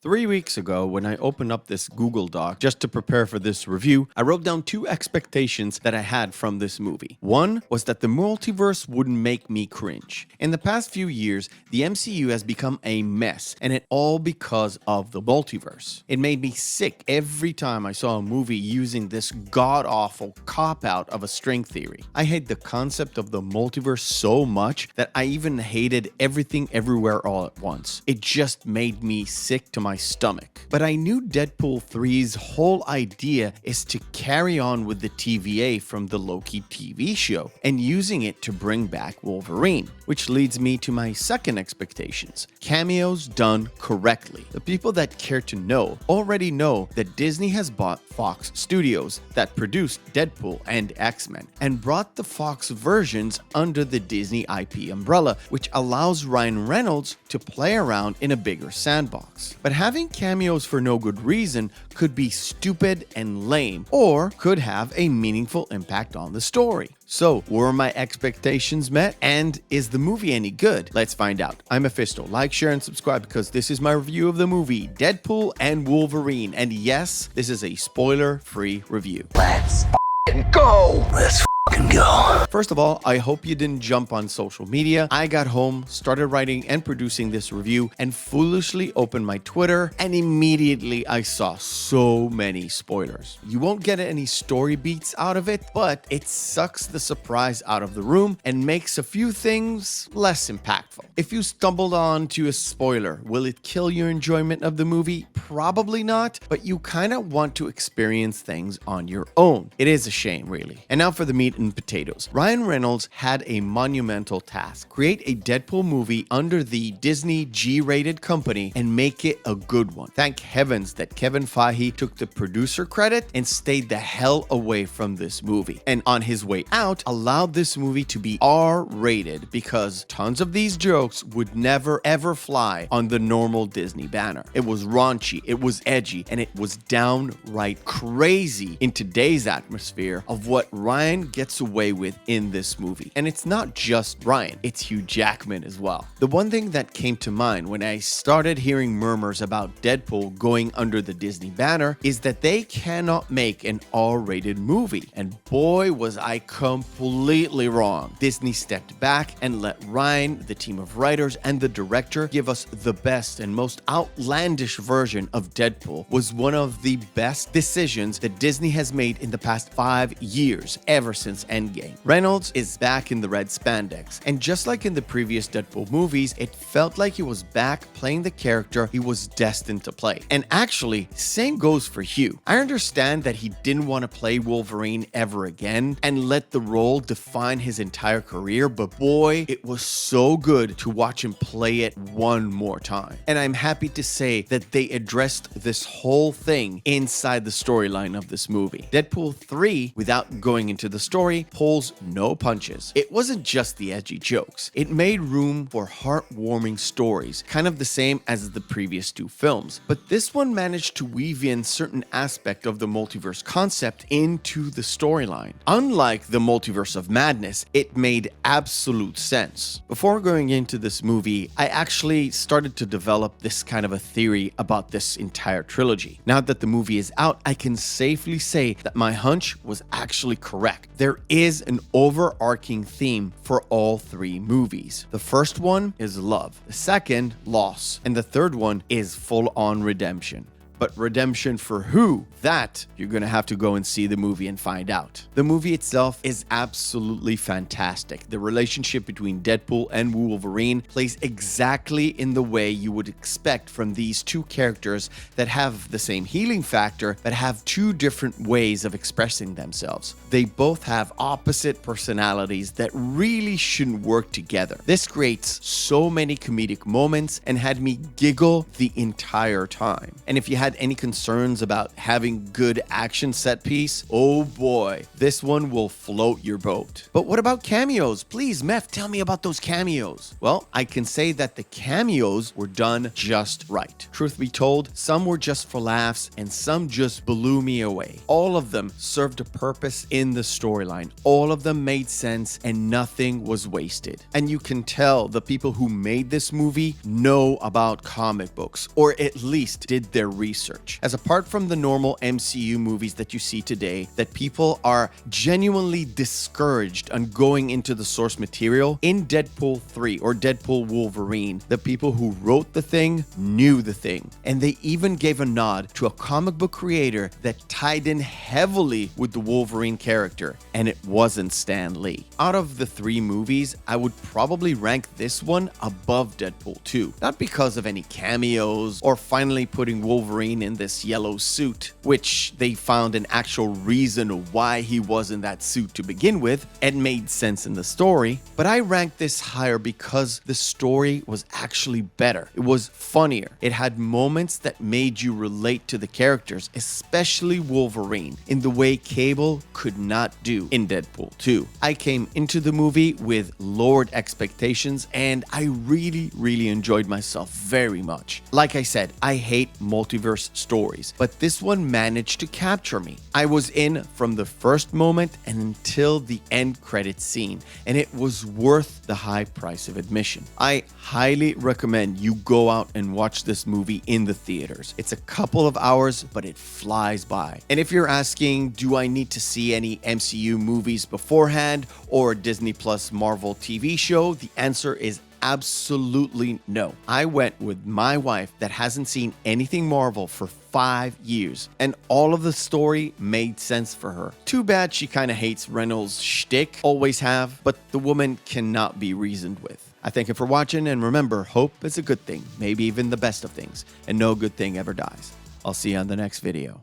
3 weeks ago, when I opened up this Google Doc just to prepare for this review, I wrote down two expectations that I had from this movie. One was that the multiverse wouldn't make me cringe. In the past few years, the MCU has become a mess, and it all because of the multiverse. It made me sick every time I saw a movie using this god-awful cop-out of a string theory. I hate the concept of the multiverse so much that I even hated Everything Everywhere All at Once. It just made me sick to my stomach. But I knew Deadpool 3's whole idea is to carry on with the TVA from the Loki TV show and using it to bring back Wolverine, which leads me to my second expectations. Cameos done correctly. The people that care to know already know that Disney has bought Fox Studios that produced Deadpool and X-Men and brought the Fox versions under the Disney IP umbrella, which allows Ryan Reynolds to play around in a bigger sandbox. But having cameos for no good reason could be stupid and lame, or could have a meaningful impact on the story. So, were my expectations met? And is the movie any good? Let's find out. I'm Meffistoe. Like, share, and subscribe because this is my review of the movie Deadpool and Wolverine. And yes, this is a spoiler-free review. Let's go! Let's go. First of all, I hope you didn't jump on social media. I got home, started writing and producing this review, and foolishly opened my Twitter, and immediately I saw so many spoilers. You won't get any story beats out of it, but it sucks the surprise out of the room and makes a few things less impactful. If you stumbled onto a spoiler, will it kill your enjoyment of the movie? Probably not, but you kind of want to experience things on your own. It is a shame, really. And now for the meat and potatoes. Ryan Reynolds had a monumental task. Create a Deadpool movie under the Disney G-rated company and make it a good one. Thank heavens that Kevin Feige took the producer credit and stayed the hell away from this movie. And on his way out, allowed this movie to be R-rated because tons of these jokes would never ever fly on the normal Disney banner. It was raunchy, it was edgy, and it was downright crazy in today's atmosphere of what Ryan gets away with in this movie. And it's not just Ryan, it's Huge Jackman as well. The one thing that came to mind when I started hearing murmurs about Deadpool going under the Disney banner is that they cannot make an R-rated movie. And boy, was I completely wrong. Disney stepped back and let Ryan, the team of writers, and the director give us the best and most outlandish version of Deadpool. Was one of the best decisions that Disney has made in the past 5 years, ever since Endgame. Reynolds is back in the red spandex, and just like in the previous Deadpool movies, it felt like he was back playing the character he was destined to play. And actually, same goes for Hugh. I understand that he didn't want to play Wolverine ever again and let the role define his entire career, but boy, it was so good to watch him play it one more time. And I'm happy to say that they addressed this whole thing inside the storyline of this movie. Deadpool 3, without going into the story, pulls no punches. It wasn't just the edgy jokes. It made room for heartwarming stories, kind of the same as the previous two films. But this one managed to weave in certain aspect of the multiverse concept into the storyline. Unlike the Multiverse of Madness, it made absolute sense. Before going into this movie, I actually started to develop this kind of a theory about this entire trilogy. Now that the movie is out, I can safely say that my hunch was actually correct. There is an overarching theme for all three movies. The first one is love, the second, loss, and the third one is full-on redemption. But redemption for who? That you're gonna have to go and see the movie and find out. The movie itself is absolutely fantastic. The relationship between Deadpool and Wolverine plays exactly in the way you would expect from these two characters that have the same healing factor but have two different ways of expressing themselves. They both have opposite personalities that really shouldn't work together. This creates so many comedic moments and had me giggle the entire time. And if you had any concerns about having good action set piece, oh boy, this one will float your boat. But what about cameos? Please, Mef, tell me about those cameos. Well, I can say that the cameos were done just right. Truth be told, some were just for laughs and some just blew me away. All of them served a purpose in the storyline. All of them made sense and nothing was wasted. And you can tell the people who made this movie know about comic books, or at least did their research. As apart from the normal MCU movies that you see today, that people are genuinely discouraged on going into the source material, in Deadpool 3 or Deadpool Wolverine, the people who wrote the thing knew the thing. And they even gave a nod to a comic book creator that tied in heavily with the Wolverine character, and it wasn't Stan Lee. Out of the 3 movies, I would probably rank this one above Deadpool 2. Not because of any cameos or finally putting Wolverine in this yellow suit, which they found an actual reason why he was in that suit to begin with and made sense in the story, but I ranked this higher because the story was actually better. It was funnier. It had moments that made you relate to the characters, especially Wolverine, in the way Cable could not do in Deadpool 2. I came into the movie with lowered expectations and I really enjoyed myself very much. Like I said, I hate multiverse stories, but this one managed to capture me. I was in from the first moment and until the end credits scene, and it was worth the high price of admission. I highly recommend you go out and watch this movie in the theaters. It's a couple of hours, but it flies by. And if you're asking, do I need to see any MCU movies beforehand or Disney Plus Marvel TV show? The answer is absolutely no. I went with my wife that hasn't seen anything Marvel for 5 years, and all of the story made sense for her. Too bad she kind of hates Reynolds' shtick, always have, but the woman cannot be reasoned with. I thank you for watching, and remember, hope is a good thing, maybe even the best of things, and no good thing ever dies. I'll see you on the next video.